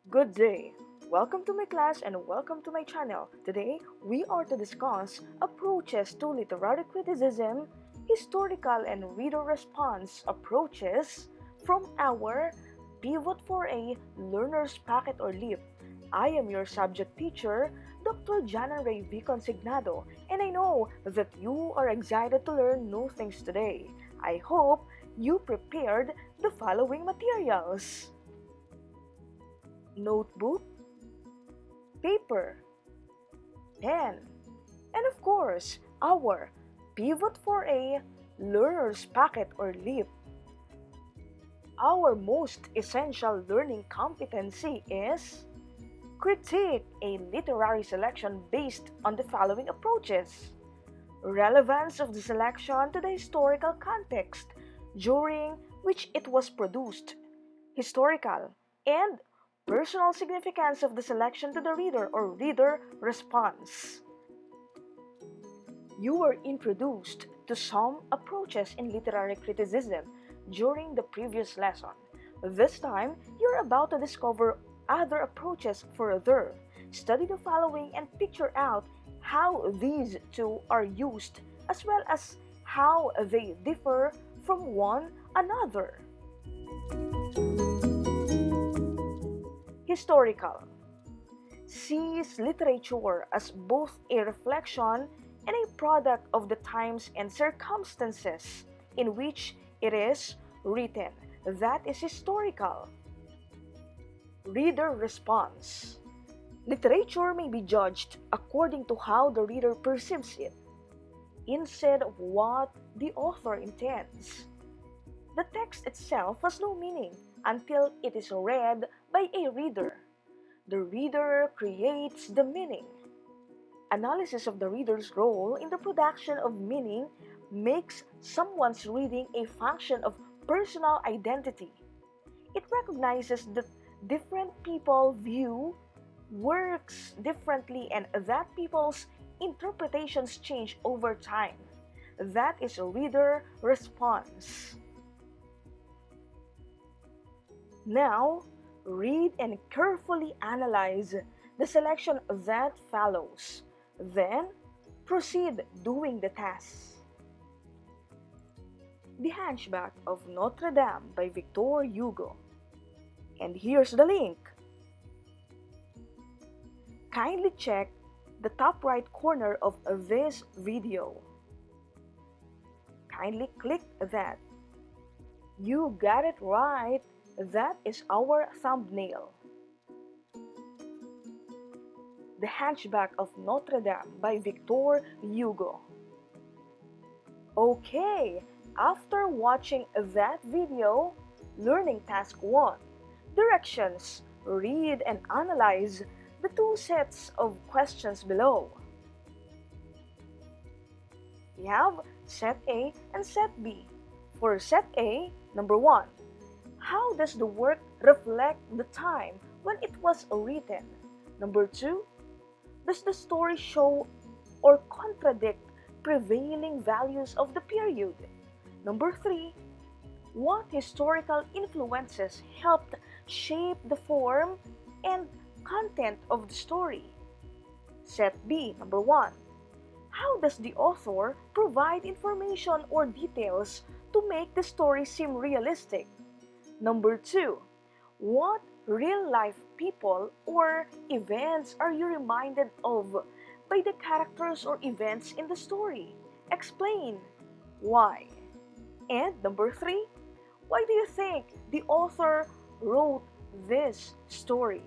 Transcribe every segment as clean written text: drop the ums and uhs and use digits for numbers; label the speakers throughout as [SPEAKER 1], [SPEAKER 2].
[SPEAKER 1] Good day. Welcome to my class and welcome to my channel. Today, we are to discuss approaches to literary criticism, historical and reader response approaches from our Pivot for a Learner's Packet or LEAP. I am your subject teacher, Dr. Jan-Ann-Rey Consignado, and I know that you are excited to learn new things today. I hope you prepared the following materials: notebook, paper, pen, and of course, our pivot for a learner's packet or LEAP. Our most essential learning competency is critique a literary selection based on the following approaches: relevance of the selection to the historical context during which it was produced, historical, and personal significance of the selection to the reader or reader response. You were introduced to some approaches in literary criticism during the previous lesson. This time, you're about to discover other approaches further. Study the following and picture out how these two are used as well as how they differ from one another. Historical sees literature as both a reflection and a product of the times and circumstances in which it is written. That is historical. Reader response. Literature may be judged according to how the reader perceives it, instead of what the author intends. The text itself has no meaning until it is read by a reader. The reader creates the meaning. Analysis of the reader's role in the production of meaning makes someone's reading a function of personal identity. It recognizes that different people view works differently and that people's interpretations change over time. That is a reader response. Now, read and carefully analyze the selection that follows. Then, proceed doing the tasks. The Hunchback of Notre Dame by Victor Hugo. And here's the link. Kindly check the top right corner of this video. Kindly click that. You got it right. That is our thumbnail. The Hunchback of Notre Dame by Victor Hugo. Okay, after watching that video, learning task 1. Directions. Read and analyze the two sets of questions below. We have set A and set B. For set A, number 1. How does the work reflect the time when it was written? Number 2. Does the story show or contradict prevailing values of the period? Number 3. What historical influences helped shape the form and content of the story? Set B, number 1. How does the author provide information or details to make the story seem realistic? Number 2. What real-life people or events are you reminded of by the characters or events in the story? Explain. Why? And number 3. Why do you think the author wrote this story?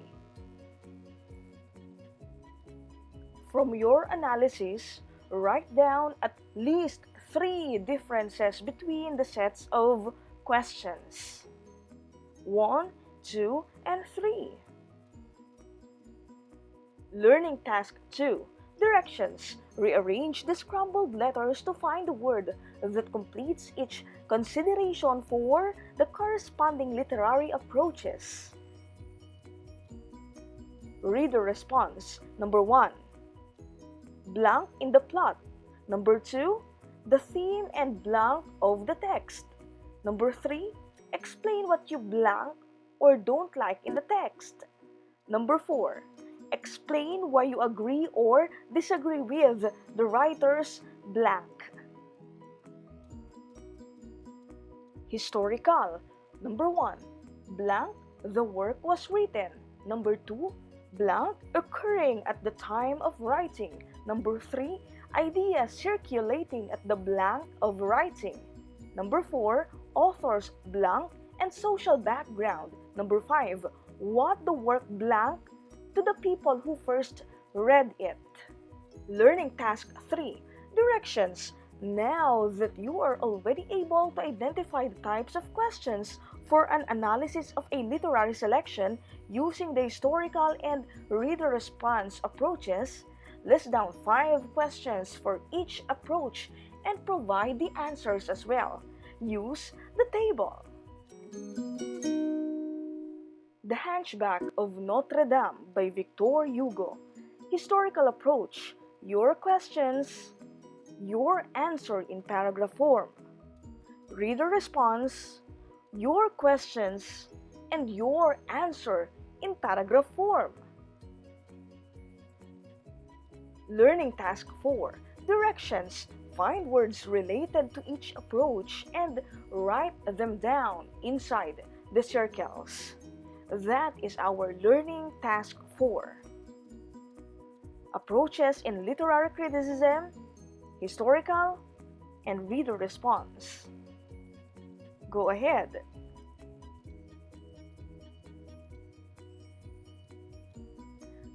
[SPEAKER 1] From your analysis, write down at least 3 differences between the sets of questions. 1, 2, and 3. Learning task 2. Directions. Rearrange the scrambled letters to find the word that completes each consideration for the corresponding literary approaches. Reader response. Number 1. Blank in the plot. Number 2. The theme and blank of the text. Number 3. Explain what you blank or don't like in the text. Number 4. Explain why you agree or disagree with the writer's blank. Historical. Number 1. Blank, the work was written. Number 2. Blank, occurring at the time of writing. Number 3. Ideas circulating at the blank of writing. Number 4. Author's blank and social background. Number 5. What the work blank to the people who first read it. Learning task 3. Directions. Now that you are already able to identify the types of questions for an analysis of a literary selection using the historical and reader response approaches, list down 5 questions for each approach and provide the answers as well. Use the table. The Hunchback of Notre Dame by Victor Hugo. Historical approach. Your questions, your answer in paragraph form. Reader response, your questions, and your answer in paragraph form. Learning task 4. Directions. Find words related to each approach and write them down inside the circles. That is our learning task 4. Approaches in literary criticism, historical, and reader response. Go ahead.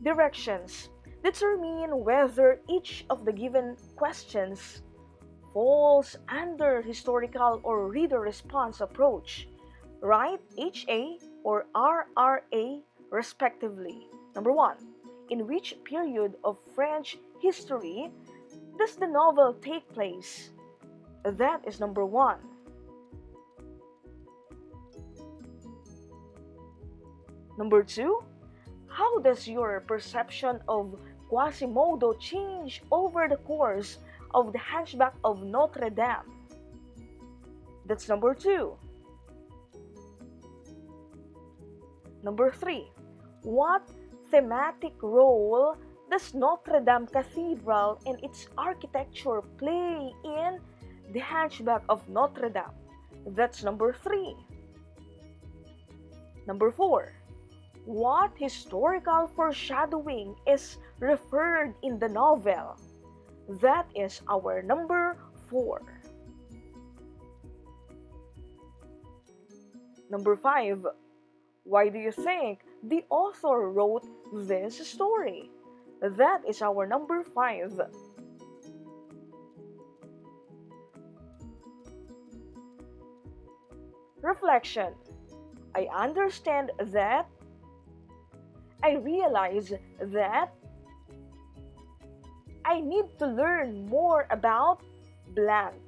[SPEAKER 1] Directions. Determine whether each of the given questions falls under historical or reader response approach. Write HA or RRA respectively. Number 1. In which period of French history does the novel take place? That is number 1. Number 2. How does your perception of Quasimodo change over the course of the Hunchback of Notre Dame? That's number 2. Number 3. What thematic role does Notre-Dame Cathedral and its architecture play in the Hunchback of Notre Dame? That's number 3. Number 4. What historical foreshadowing is referred in the novel? That is our number 4. Number 5. Why do you think the author wrote this story? That is our number 5. Reflection. I understand that. I realize that. I need to learn more about blank.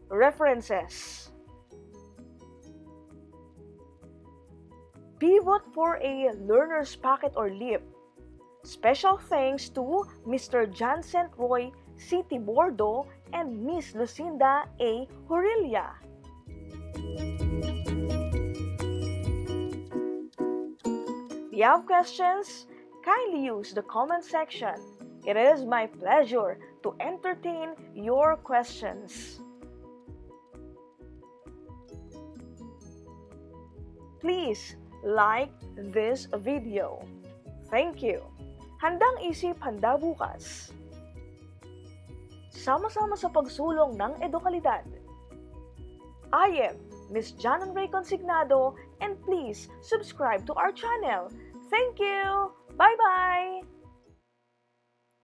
[SPEAKER 1] References. Pivot for a learner's packet or lip. Special thanks to Mr. Jan-Ann-Rey, City Bordeaux, and Miss Lucinda A. Horilia. If you have questions, kindly use the comment section. It is my pleasure to entertain your questions. Please like this video. Thank you. Handang isip, handa bukas. Sama-sama sa pagsulong ng edukalidad. I am Miss Jan-Ann-Rey Consignado, and please subscribe to our channel. Thank you! Bye-bye!